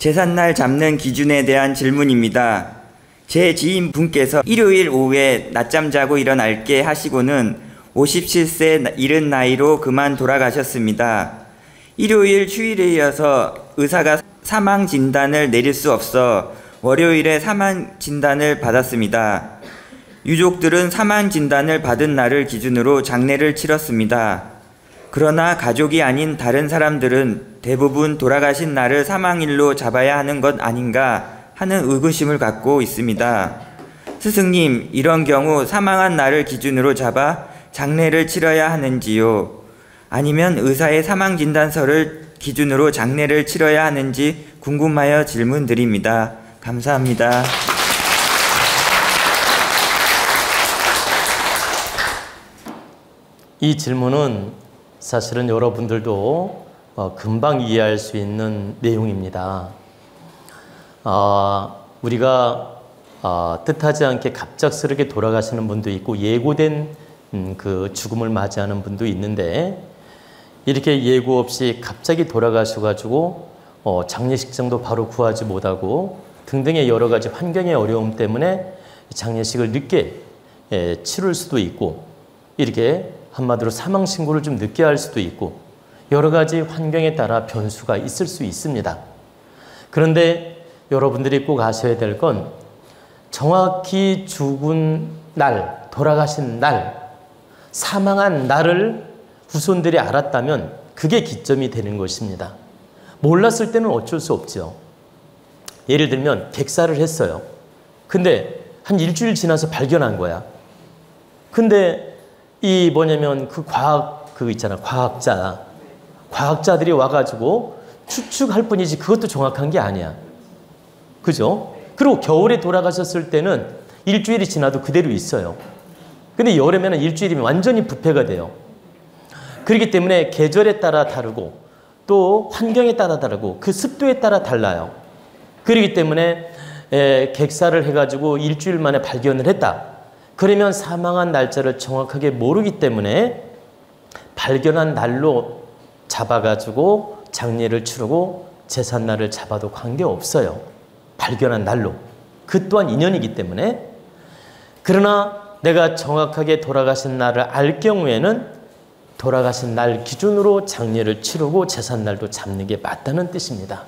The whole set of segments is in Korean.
제삿날 잡는 기준에 대한 질문입니다. 제 지인분께서 일요일 오후에 낮잠 자고 일어날게 하시고는 57세 이른 나이로 그만 돌아가셨습니다. 일요일 휴일에 이어서 의사가 사망 진단을 내릴 수 없어 월요일에 사망 진단을 받았습니다. 유족들은 사망 진단을 받은 날을 기준으로 장례를 치렀습니다. 그러나 가족이 아닌 다른 사람들은 대부분 돌아가신 날을 사망일로 잡아야 하는 것 아닌가 하는 의구심을 갖고 있습니다. 스승님, 이런 경우 사망한 날을 기준으로 잡아 장례를 치러야 하는지요? 아니면 의사의 사망 진단서를 기준으로 장례를 치러야 하는지 궁금하여 질문드립니다. 감사합니다. 이 질문은 사실은 여러분들도 금방 이해할 수 있는 내용입니다. 우리가 뜻하지 않게 갑작스럽게 돌아가시는 분도 있고 예고된 그 죽음을 맞이하는 분도 있는데, 이렇게 예고 없이 갑자기 돌아가셔가지고 장례식장도 바로 구하지 못하고 등등의 여러 가지 환경의 어려움 때문에 장례식을 늦게 치를 수도 있고, 이렇게 한마디로 사망 신고를 좀 늦게 할 수도 있고, 여러 가지 환경에 따라 변수가 있을 수 있습니다. 그런데 여러분들이 꼭 아셔야 될 건, 정확히 죽은 날, 돌아가신 날, 사망한 날을 후손들이 알았다면 그게 기점이 되는 것입니다. 몰랐을 때는 어쩔 수 없죠. 예를 들면 객사를 했어요. 근데 한 일주일 지나서 발견한 거야. 근데 이 뭐냐면 과학자들이 와가지고 추측할 뿐이지 그것도 정확한 게 아니야. 그죠? 그리고 겨울에 돌아가셨을 때는 일주일이 지나도 그대로 있어요. 근데 여름에는 일주일이면 완전히 부패가 돼요. 그렇기 때문에 계절에 따라 다르고 또 환경에 따라 다르고 그 습도에 따라 달라요. 그렇기 때문에 객사를 해가지고 일주일 만에 발견을 했다. 그러면 사망한 날짜를 정확하게 모르기 때문에 발견한 날로 잡아가지고 장례를 치르고 제삿날을 잡아도 관계없어요. 발견한 날로. 그 또한 인연이기 때문에. 그러나 내가 정확하게 돌아가신 날을 알 경우에는 돌아가신 날 기준으로 장례를 치르고 제삿날도 잡는 게 맞다는 뜻입니다.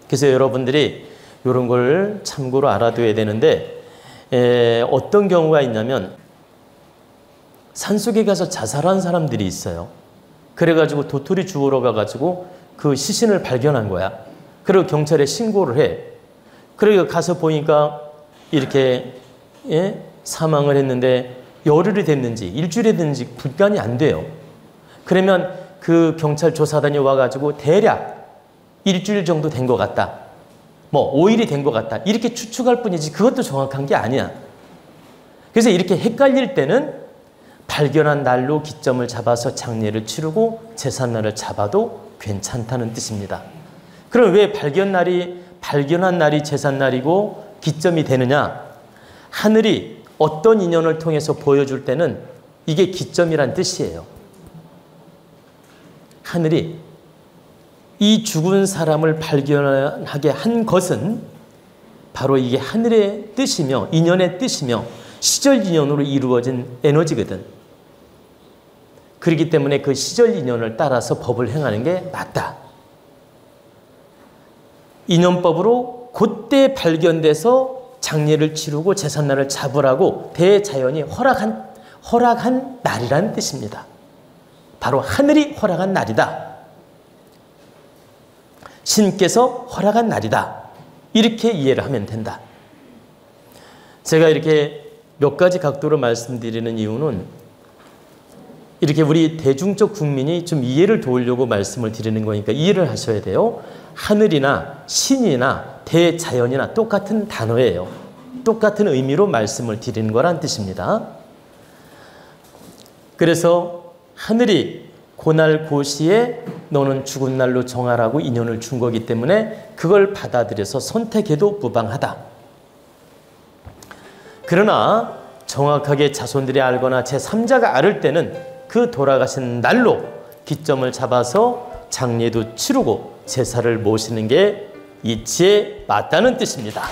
그래서 여러분들이 이런 걸 참고로 알아둬야 되는데, 어떤 경우가 있냐면 산속에 가서 자살한 사람들이 있어요. 그래가지고 도토리 주우러 가가지고 그 시신을 발견한 거야. 그리고 경찰에 신고를 해. 그리고 가서 보니까 이렇게 사망을 했는데 열흘이 됐는지 일주일이 됐는지 분간이 안 돼요. 그러면 그 경찰 조사단이 와가지고 대략 일주일 정도 된 것 같다. 뭐 5일이 된 것 같다. 이렇게 추측할 뿐이지 그것도 정확한 게 아니야. 그래서 이렇게 헷갈릴 때는 발견한 날로 기점을 잡아서 장례를 치르고 제삿날을 잡아도 괜찮다는 뜻입니다. 그럼 왜 발견한 날이 제삿날이고 기점이 되느냐? 하늘이 어떤 인연을 통해서 보여줄 때는 이게 기점이란 뜻이에요. 하늘이 이 죽은 사람을 발견하게 한 것은 바로 이게 하늘의 뜻이며 인연의 뜻이며 시절 인연으로 이루어진 에너지거든. 그렇기 때문에 그 시절 인연을 따라서 법을 행하는 게 맞다. 인연법으로 그때 발견돼서 장례를 치르고 제삿날을 잡으라고 대자연이 허락한 날이라는 뜻입니다. 바로 하늘이 허락한 날이다. 신께서 허락한 날이다. 이렇게 이해를 하면 된다. 제가 이렇게 몇 가지 각도로 말씀드리는 이유는 이렇게 우리 대중적 국민이 좀 이해를 도우려고 말씀을 드리는 거니까 이해를 하셔야 돼요. 하늘이나 신이나 대자연이나 똑같은 단어예요. 똑같은 의미로 말씀을 드리는 거란 뜻입니다. 그래서 하늘이 고날 고시에 너는 죽은 날로 정하라고 인연을 준 거기 때문에 그걸 받아들여서 선택해도 무방하다. 그러나 정확하게 자손들이 알거나 제3자가 알을 때는 그 돌아가신 날로 기점을 잡아서 장례도 치르고 제사를 모시는 게 이치에 맞다는 뜻입니다.